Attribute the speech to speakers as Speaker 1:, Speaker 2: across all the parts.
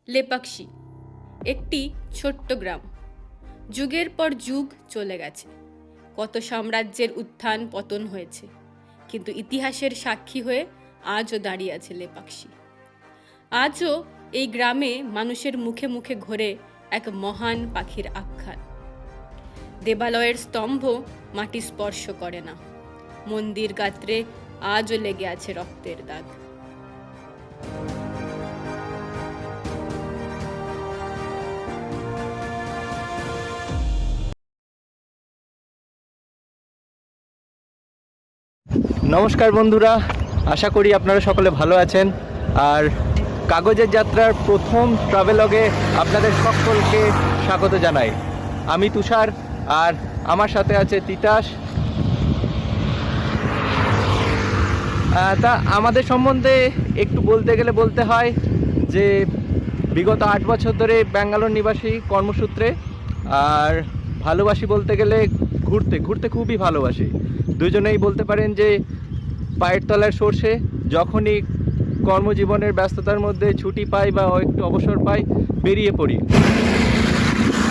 Speaker 1: লেপাক্ষী একটি ছোট্ট গ্রাম। যুগের পর যুগ চলে গেছে, কত সাম্রাজ্যের উত্থান পতন হয়েছে, কিন্তু ইতিহাসের সাক্ষী হয়ে আজও দাঁড়িয়ে আছে লেপাক্ষী। আজও এই গ্রামে মানুষের মুখে মুখে ঘোরে এক মহান পাখির আখ্যান। দেবালয়ের স্তম্ভ মাটি স্পর্শ করে না, মন্দির গাত্রে আজও লেগে আছে রক্তের দাগ।
Speaker 2: নমস্কার বন্ধুরা, আশা করি আপনারা সকলে ভালো আছেন। আর কাগজের যাত্রার প্রথম ট্রাভেলগে আপনাদের সকলকে স্বাগত জানাই। আমি তুষার, আর আমার সাথে আছে তিতাস। তা আমাদের সম্বন্ধে একটু বলতে গেলে বলতে হয় যে বিগত 8 বছর ধরে ব্যাঙ্গালোর নিবাসী কর্মসূত্রে, আর ভালোবাসি বলতে গেলে ঘুরতে খুবই ভালোবাসি। দুজনেই বলতে পারেন যে পায়ের তলার সর্ষে, যখনই কর্মজীবনের ব্যস্ততার মধ্যে ছুটি পাই বা একটু অবসর পাই বেরিয়ে পড়ি।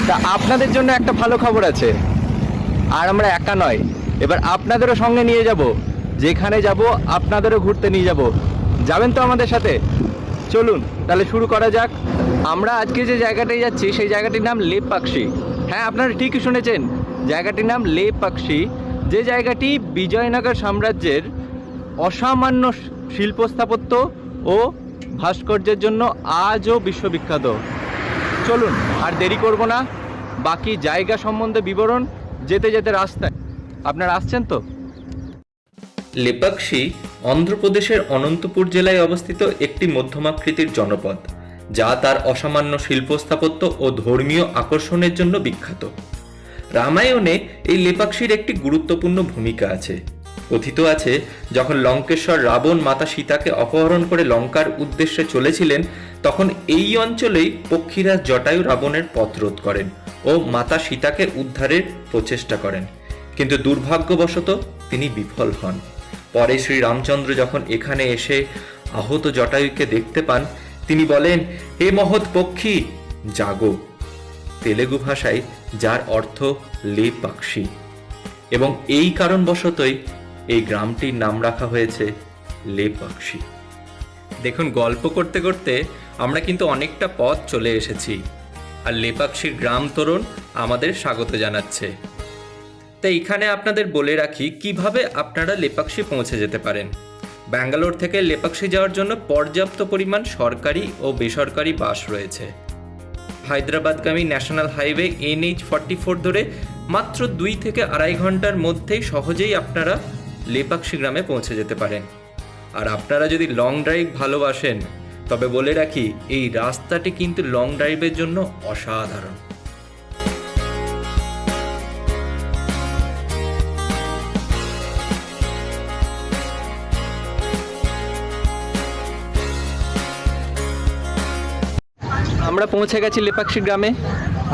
Speaker 2: তা আপনাদের জন্য একটা ভালো খবর আছে, আর আমরা একা নয়, এবার আপনাদেরও সঙ্গে নিয়ে যাব। যেখানে যাব আপনাদেরও ঘুরতে নিয়ে যাব। যাবেন তো আমাদের সাথে? চলুন তাহলে শুরু করা যাক। আমরা আজকে যে জায়গাটায় যাচ্ছি সেই জায়গাটির নাম লেপাক্ষী। হ্যাঁ, আপনারা ঠিকই শুনেছেন, জায়গাটির নাম লেপাক্ষী, যে জায়গাটি বিজয়নগর সাম্রাজ্যের অসামান্য শিল্প স্থাপত্য ও ভাস্কর্যের জন্য আজও বিশ্ববিখ্যাত। চলুন আর দেরি করব না, বাকি জায়গা সম্বন্ধে বিবরণ যেতে যেতে রাস্তায়। আপনারা আসছেন তো?
Speaker 3: লেপাক্ষী অন্ধ্রপ্রদেশের অনন্তপুর জেলায় অবস্থিত একটি মধ্যমাকৃতির জনপদ, যা তার অসামান্য শিল্প স্থাপত্য ও ধর্মীয় আকর্ষণের জন্য বিখ্যাত। রামায়ণে এই লেপাক্ষীর একটি গুরুত্বপূর্ণ ভূমিকা আছে। কথিত আছে, যখন লঙ্কেশ্বর রাবণ মাতা সীতাকে অপহরণ করে লঙ্কার উদ্দেশ্যে চলেছিলেন, তখন এই অঞ্চলেই পক্ষীরাজ জটায়ু রাবণের পথ রোধ করেন ও মাতা সীতাকে উদ্ধারের প্রচেষ্টা করেন, কিন্তু দুর্ভাগ্যবশত তিনি বিফল হন। পরে শ্রী রামচন্দ্র যখন এখানে এসে আহত জটায়ুকে দেখতে পান, তিনি বলেন, হে মহৎ পক্ষী, জাগো। তেলেগু ভাষায় যার অর্থ লেপাক্ষী, এবং এই কারণবশতই এই গ্রামটির নাম রাখা হয়েছে লেপাক্ষী। দেখুন, গল্প করতে করতে আমরা কিন্তু অনেকটা পথ চলে এসেছি, আর লেপাক্ষীর গ্রাম তরুণ আমাদের স্বাগত জানাচ্ছে। তাই এখানে আপনাদের বলে রাখি কিভাবে আপনারা লেপাক্ষী পৌঁছে যেতে পারেন। ব্যাঙ্গালোর থেকে লেপাক্ষী যাওয়ার জন্য পর্যাপ্ত পরিমাণ সরকারি ও বেসরকারি বাস রয়েছে। হায়দ্রাবাদগামী ন্যাশনাল হাইওয়ে NH-44 ধরে মাত্র 2 থেকে 2.5 ঘন্টার মধ্যেই সহজেই আপনারা লেপাক্ষী গ্রামে পৌঁছে যেতে পারেন। আর আপনারা যদি লং ড্রাইভ ভালোবাসেন, তবে বলে রাখি এই রাস্তাটি কিন্তু লং ড্রাইভের জন্য অসাধারণ।
Speaker 2: আমরা পৌঁছে গেছি লেপাক্ষী গ্রামে,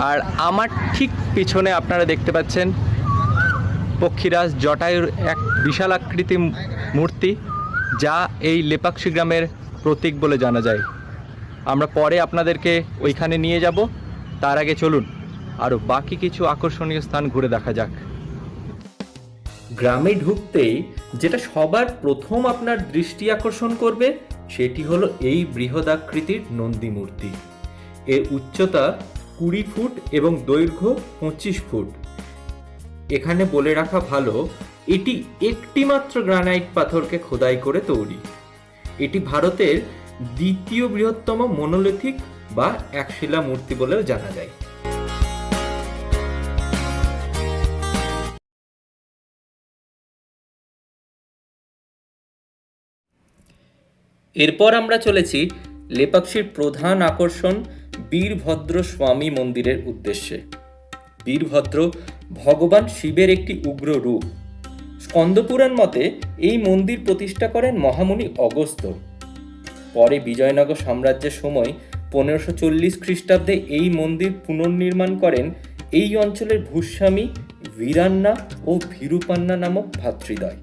Speaker 2: আর আমার ঠিক পিছনে আপনারা দেখতে পাচ্ছেন পক্ষীরাজ জটায়ুর এক বিশাল আকৃতি মূর্তি, যা এই লেপাক্ষী গ্রামের প্রতীক বলে জানা যায়। আমরা পরে আপনাদেরকে ওইখানে নিয়ে যাব। তার আগে চলুন আরও বাকি কিছু আকর্ষণীয় স্থান ঘুরে দেখা যাক।
Speaker 3: গ্রামে ঢুকতেই যেটা সবার প্রথম আপনার দৃষ্টি আকর্ষণ করবে, সেটি হলো এই বৃহদাকৃতির নন্দী মূর্তি। এর উচ্চতা 20 ফুট এবং দৈর্ঘ্য 25 ফুট। এখানে বলে রাখা ভালো, এটি একটি মাত্র গ্রানাইট পাথরকে খোদাই করে তৈরি। এটি ভারতের দ্বিতীয় বৃহত্তম মনোলিথিক বা একশিলা মূর্তি বলেও জানা যায়। এরপর আমরা চলেছি লেপাক্ষীর প্রধান আকর্ষণ বীরভদ্র স্বামী মন্দিরের উদ্দেশ্যে। বীরভদ্র ভগবান শিবের একটি উগ্র রূপ। স্কন্দপুরাণ মতে এই মন্দির প্রতিষ্ঠা করেন মহামুনি অগস্ত্য। পরে বিজয়নগর সাম্রাজ্যের সময় 1540 খ্রিস্টাব্দে এই মন্দির পুনর্নির্মাণ করেন এই অঞ্চলের ভূস্বামী বীরান্না ও ভীরুপান্না নামক ভ্রাতৃদ্বয়,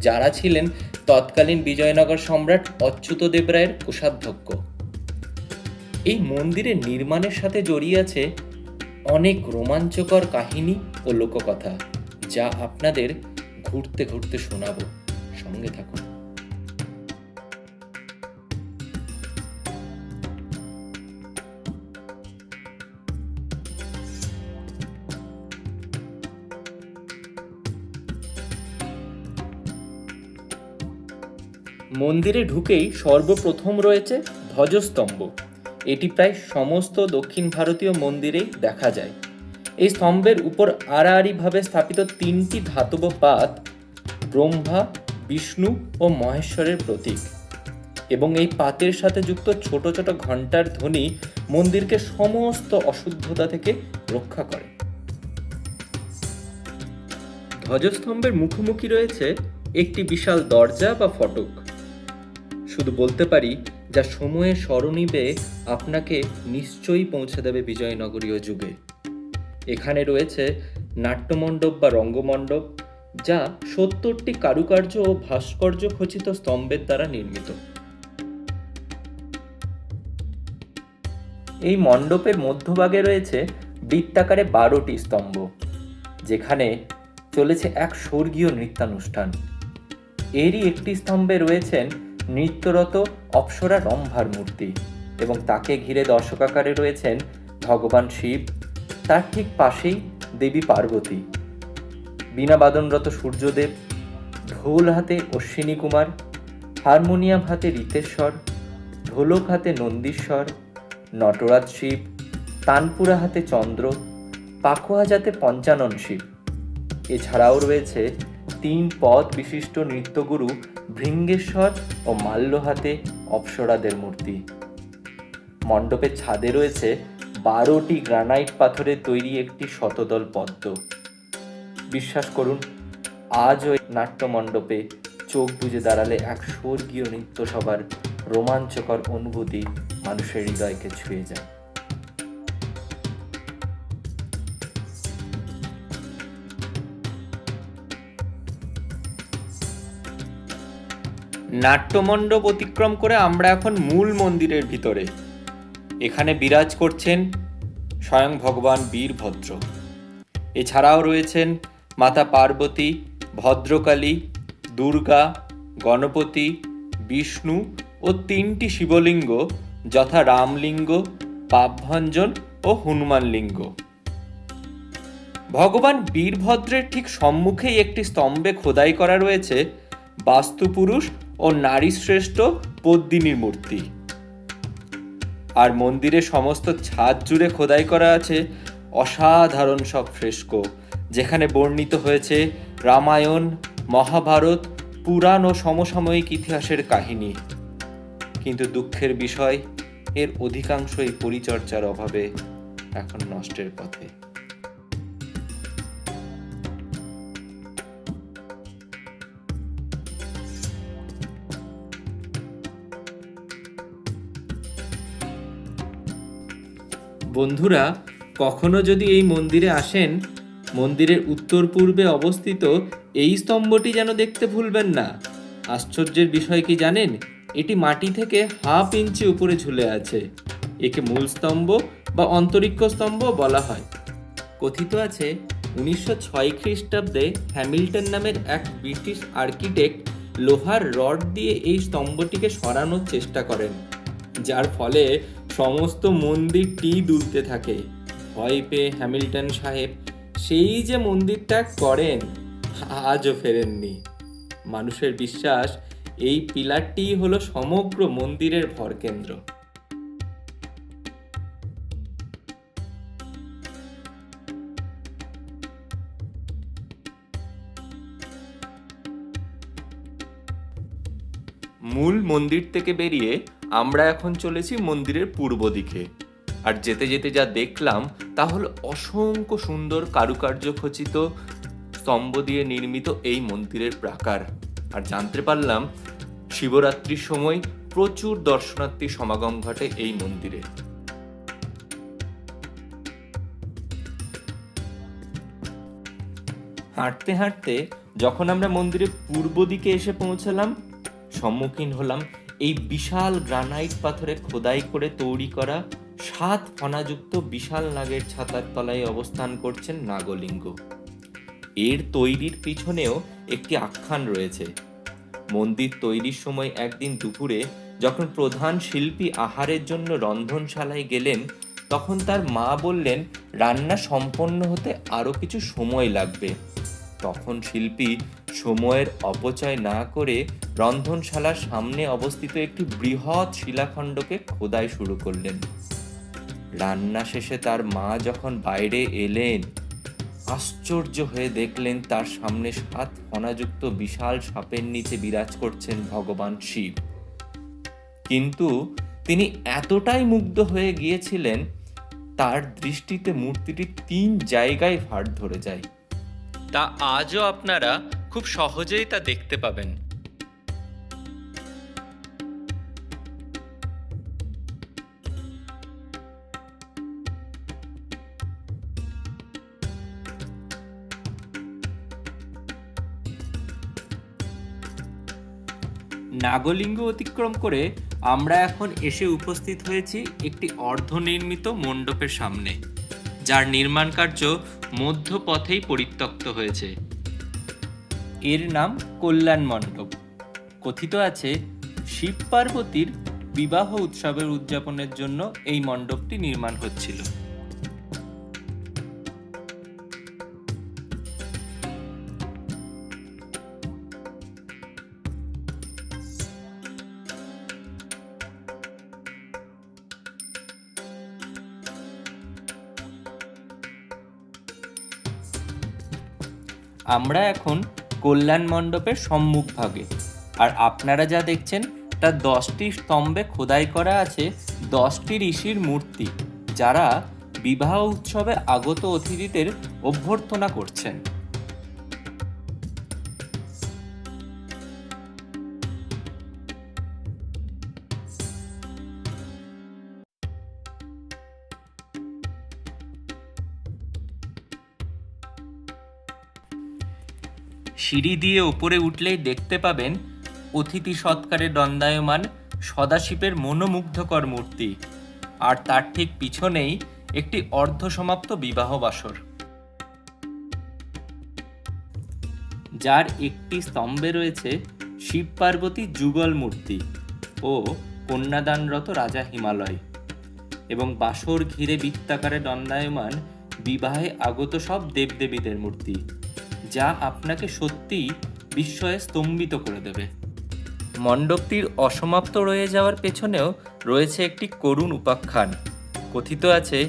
Speaker 3: যারা ছিলেন তৎকালীন বিজয়নগর সম্রাট অচ্যুত দেব রায়ের কোষাধ্যক্ষ। এই মন্দিরের নির্মাণের সাথে জড়িয়ে আছে অনেক রোমাঞ্চকর কাহিনী ও লোককথা, যা আপনাদের ঘুরতে ঘুরতে শোনাবো। সঙ্গে থাকুন। মন্দিরে ঢুকেই সর্বপ্রথম রয়েছে ধ্বজস্তম্ভ। এটি প্রায় সমস্ত দক্ষিণ ভারতীয় মন্দিরেই দেখা যায়। এই স্তম্ভের উপর আড়াআড়িভাবে স্থাপিত 3টি ধাতব পাত ব্রহ্মা, বিষ্ণু ও মহেশ্বরের প্রতীক, এবং এই পাতের সাথে যুক্ত ছোট ছোট ঘণ্টার ধ্বনি মন্দিরকে সমস্ত অশুদ্ধতা থেকে রক্ষা করে। ধ্বজস্তম্ভের মুখোমুখি রয়েছে একটি বিশাল দরজা বা ফটক। শুধু বলতে পারি, যা সময়ের স্মরণীবে আপনাকে নিশ্চয়ই পৌঁছে দেবে বিজয়নগরীয় যুগে। এখানে রয়েছে নাট্যমণ্ডপ বা রঙ্গমণ্ডপ, যা 70টি কারুকার্য ও ভাস্কর্য খচিত স্তম্ভের দ্বারা নির্মিত। এই মণ্ডপের মধ্যভাগে রয়েছে বৃত্তাকারে 12টি স্তম্ভ, যেখানে চলেছে এক স্বর্গীয় নৃত্যানুষ্ঠান। এরই একটি স্তম্ভে রয়েছেন নৃত্যরত অপ্সরা রম্ভার মূর্তি, এবং তাকে ঘিরে দর্শকাকারে রয়েছেন ভগবান শিব, তার ঠিক পাশেই দেবী পার্বতী, বীণাবাদনরত সূর্যদেব, ঢোল হাতে অশ্বিনী কুমার, হারমোনিয়াম হাতে ঋতেশ্বর, ঢোলক হাতে নন্দীশ্বর, নটরাজ শিব, তানপুরা হাতে চন্দ্র, পাখোয়া হাতে পঞ্চানন শিব। এছাড়াও রয়েছে 3 পদ বিশিষ্ট নৃত্যগুরু ভৃঙ্গেশ্বর ও মাল্য হাতে অপ্সরাদের মূর্তি। মণ্ডপের ছাদে রয়েছে 12টি গ্রানাইট পাথরের তৈরি একটি শতদল পদ্ম। বিশ্বাস করুন, আজ ওই নাট্যমণ্ডপে চোখ বুজে দাঁড়ালে এক স্বর্গীয় নৃত্যসভার রোমাঞ্চকর অনুভূতি মানুষের হৃদয়কে ছুঁয়ে যায়। নাট্যমণ্ডপ অতিক্রম করে আমরা এখন মূল মন্দিরের ভিতরে। এখানে বিরাজ করছেন স্বয়ং ভগবান বীরভদ্র। এছাড়াও রয়েছেন মাতা পার্বতী, ভদ্রকালী, দুর্গা, গণপতি, বিষ্ণু ও 3টি শিবলিঙ্গ, যথা রামলিঙ্গ, পাপভঞ্জন ও হনুমান লিঙ্গ। ভগবান বীরভদ্রের ঠিক সম্মুখেই একটি স্তম্ভে খোদাই করা রয়েছে বাস্তুপুরুষ ও নারী শ্রেষ্ঠ পদ্মিনীর মূর্তি। আর মন্দিরের সমস্ত ছাদ জুড়ে খোদাই করা আছে অসাধারণ সব ফ্রেস্কো, যেখানে বর্ণিত হয়েছে রামায়ণ, মহাভারত, পুরাণ ও সমসাময়িক ইতিহাসের কাহিনী। কিন্তু দুঃখের বিষয়, এর অধিকাংশই পরিচর্যার অভাবে এখন নষ্টের পথে। বন্ধুরা, কখনো যদি এই মন্দিরে আসেন, মন্দিরের উত্তর পূর্বে অবস্থিত এই স্তম্ভটি যেন দেখতে ভুলবেন না। আশ্চর্যের বিষয় কি জানেন? এটি মাটি থেকে ½ ইঞ্চি উপরে ঝুলে আছে। একে মূল স্তম্ভ বা অন্তরিক্ষ স্তম্ভ বলা হয়। কথিত আছে 1906 খ্রিস্টাব্দে হ্যামিল্টন নামের এক ব্রিটিশ আর্কিটেক্ট লোহার রড দিয়ে এই স্তম্ভটিকে সরানোর চেষ্টা করেন, যার ফলে সমস্ত মন্দিরটি দুলতে থাকে। ভয় পেয়ে হ্যামিল্টন সাহেব সেই যে মন্দির ত্যাগ করেন, আজও ফেরেননি। মানুষের বিশ্বাস, এই পিলারটি হলো সমগ্র মন্দিরের ভরকেন্দ্র। মূল মন্দির থেকে বেরিয়ে আমরা এখন চলেছি মন্দিরের পূর্ব দিকে। আর যেতে যেতে যা দেখলাম তা হলো অসংখ্য সুন্দর কারুকার্য খচিত স্তম্ভ দিয়ে নির্মিত এই মন্দিরের প্রাকার। আর জানতে পারলাম শিবরাত্রির সময় প্রচুর দর্শনার্থী সমাগম ঘটে এই মন্দিরে। হাঁটতে হাঁটতে যখন আমরা মন্দিরের পূর্ব দিকে এসে পৌঁছালাম, সম্মুখীন হলাম এই বিশাল গ্রানাইট পাথরে খোদাই করে তৈরি করা 7 ফণাযুক্ত বিশাল নাগের ছাতার তলায় অবস্থান করছেন নাগলিঙ্গ। এর তৈরির পিছনেও একটি আখ্যান রয়েছে। মন্দির তৈরির সময় একদিন দুপুরে যখন প্রধান শিল্পী আহারের জন্য রন্ধনশালায় গেলেন, তখন তার মা বললেন রান্না সম্পন্ন হতে আরো কিছু সময় লাগবে। তখন শিল্পী সময়ের অপচয় না করে রন্ধনশালার সামনে অবস্থিত একটি বৃহৎ শিলাখণ্ডকে খোদাই শুরু করলেন। রান্না শেষে তার মা যখন বাইরে এলেন, আশ্চর্য হয়ে দেখলেন তার সামনে 7 ফণাযুক্ত বিশাল সাপের নিচে বিরাজ করছেন ভগবান শিব। কিন্তু তিনি এতটাই মুগ্ধ হয়ে গিয়েছিলেন, তার দৃষ্টিতে মূর্তিটি 3 জায়গায় ফাট ধরে যায়। তা আজও আপনারা খুব সহজেই তা দেখতে পাবেন। নাগলিঙ্গ অতিক্রম করে আমরা এখন এসে উপস্থিত হয়েছি একটি অর্ধনির্মিত মণ্ডপের সামনে, যার নির্মাণ কার্য মধ্যপথেই পরিত্যক্ত হয়েছে। এর নাম কল্যাণ মণ্ডপ। কথিত আছে শিব পার্বতীর বিবাহ উৎসবের উদযাপনের জন্য এই মণ্ডপটি নির্মাণ হচ্ছিল। আমরা এখন কল্যাণ মণ্ডপের সম্মুখ ভাগে, আর আপনারা যা দেখছেন তা 10টি স্তম্ভে খোদাই করা আছে 10টি ঋষির মূর্তি, যারা বিবাহ উৎসবে আগত অতিথিদের অভ্যর্থনা করছেন। সিঁড়ি দিয়ে ওপরে উঠলেই দেখতে পাবেন অতিথি সৎকারে দণ্ডায়মান সদাশিবের মনোমুগ্ধকর মূর্তি, আর তার ঠিক পিছনেই একটি অর্ধসমাপ্ত বিবাহ বাসর, যার একটি স্তম্ভে রয়েছে শিব পার্বতী যুগল মূর্তি ও কন্যাদানরত রাজা হিমালয়, এবং বাসর ঘিরে বৃত্তাকারে দণ্ডায়মান বিবাহে আগত সব দেবদেবীদের মূর্তি, যা আপনাকে সত্যিই বিস্ময়ে স্তম্ভিত করে দেবে। মণ্ডপটির অসমাপ্ত রয়ে যাওয়ার পেছনেও রয়েছে একটি করুণ উপাখ্যান। কথিত আছে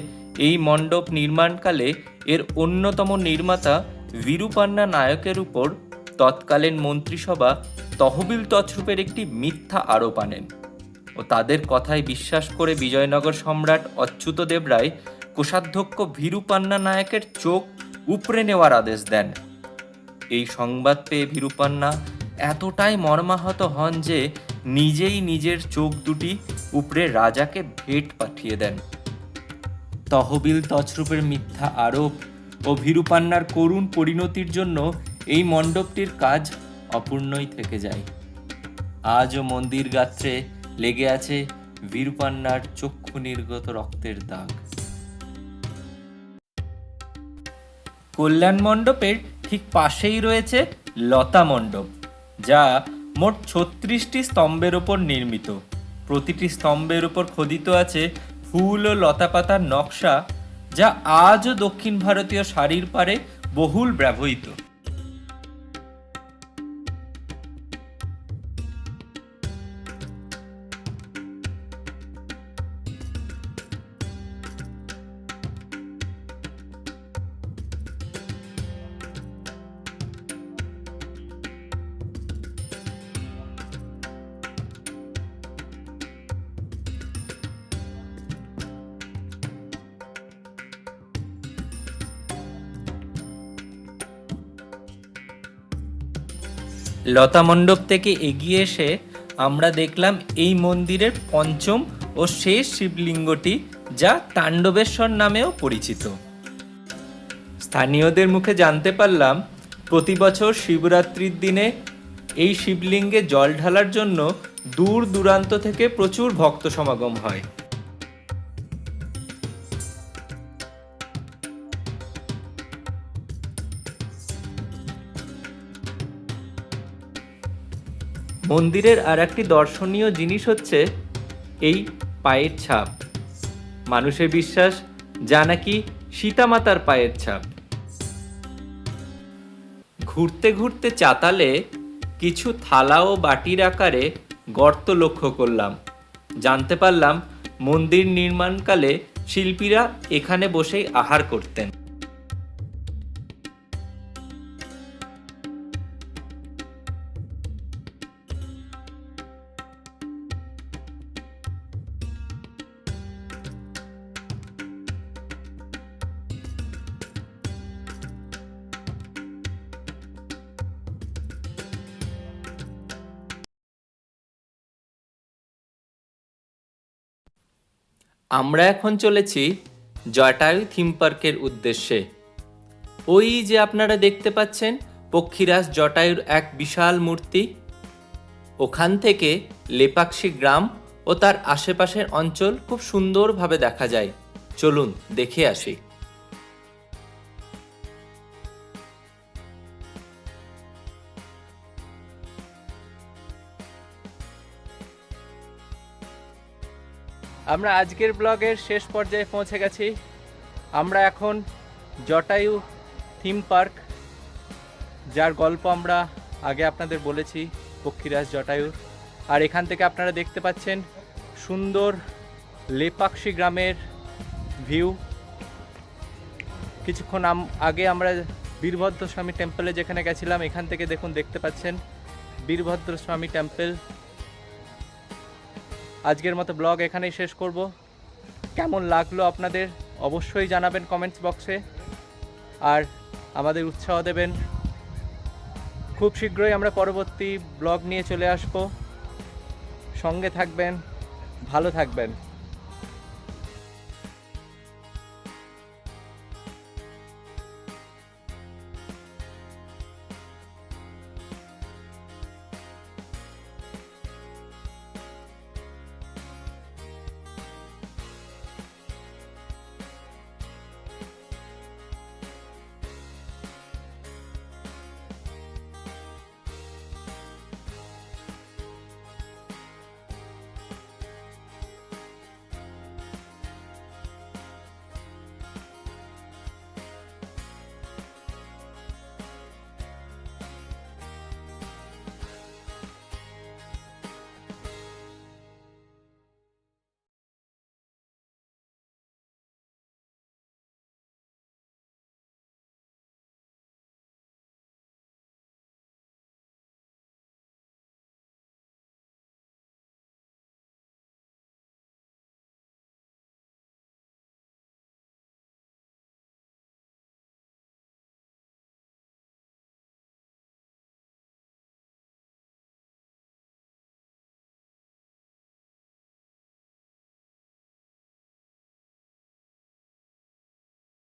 Speaker 3: এই মণ্ডপ নির্মাণকালে এর অন্যতম নির্মাতা বীরুপান্না নায়কের উপর তৎকালীন মন্ত্রিসভা তহবিল তছরূপের একটি মিথ্যা আরোপ আনেন, ও তাদের কথায় বিশ্বাস করে বিজয়নগর সম্রাট অচ্যুতদেব রায় কোষাধ্যক্ষ বীরুপান্না নায়কের চোখ উপড়ে নেওয়ার আদেশ দেন। এই সংবাদ পেয়ে বীরুপান্না এতটাই মর্মাহত হন যে নিজেই নিজের চোখ দুটি উপড়ে রাজাকে ভেট পাঠিয়ে দেন। তহবিল তছরূপের মিথ্যা আরোপ ও বীরুপান্নার করুণ পরিণতির জন্য এই মণ্ডপটির কাজ অপূর্ণই থেকে যায়। আজও মন্দির গাত্রে লেগে আছে বীরুপান্নার চক্ষু নির্গত রক্তের দাগ। কল্যাণ মণ্ডপের ঠিক পাশেই রয়েছে লতা মণ্ডপ, যা মোট 36টি স্তম্ভের উপর নির্মিত। প্রতিটি স্তম্ভের উপর খোদিত আছে ফুল ও লতা পাতার নকশা, যা আজও দক্ষিণ ভারতীয় শাড়ির পাড়ে বহুল ব্যবহৃত। লতা মণ্ডপ থেকে এগিয়ে এসে আমরা দেখলাম এই মন্দিরের পঞ্চম ও শেষ শিবলিঙ্গটি, যা তাণ্ডবেশ্বর নামেও পরিচিত। স্থানীয়দের মুখে জানতে পারলাম প্রতি বছর শিবরাত্রির দিনে এই শিবলিঙ্গে জল ঢালার জন্য
Speaker 2: দূর দূরান্ত থেকে প্রচুর ভক্ত সমাগম হয়। মন্দিরের আর একটি দর্শনীয় জিনিস হচ্ছে এই পায়ের ছাপ। মানুষের বিশ্বাস যা নাকি সীতা মাতার পায়ের ছাপ। ঘুরতে ঘুরতে চাতালে কিছু থালা ও বাটির আকারে গর্ত লক্ষ্য করলাম। জানতে পারলাম মন্দির নির্মাণকালে শিল্পীরা এখানে বসেই আহার করতেন। আমরা এখন চলেছি জটায়ু থিম পার্কের উদ্দেশ্যে। ওই যে আপনারা দেখতে পাচ্ছেন পক্ষীরাজ জটায়ুর এক বিশাল মূর্তি, ওখান থেকে লেপাক্ষী গ্রাম ও তার আশেপাশের অঞ্চল খুব সুন্দরভাবে দেখা যায়। চলুন দেখে আসি। আমরা আজকের ব্লগের শেষ পর্যায়ে পৌঁছে গেছি। আমরা এখন জটায়ু থিম পার্ক, যার গল্প আমরা আগে আপনাদের বলেছি, পক্ষীরাজ জটায়ুর। আর এখান থেকে আপনারা দেখতে পাচ্ছেন সুন্দর লেপাক্ষী গ্রামের ভিউ। কিছুক্ষণ আগে আমরা বীরভদ্র স্বামী টেম্পলে যেখানে গেছিলাম, এখান থেকে দেখুন দেখতে পাচ্ছেন বীরভদ্র স্বামী টেম্পল। আজকের মতো ব্লগ এখানেই শেষ করব। কেমন লাগলো আপনাদের অবশ্যই জানাবেন কমেন্টস বক্সে, আর আমাদের উৎসাহ দেবেন। খুব শীঘ্রই আমরা পরবর্তী ব্লগ নিয়ে চলে আসব। সঙ্গে থাকবেন, ভালো থাকবেন।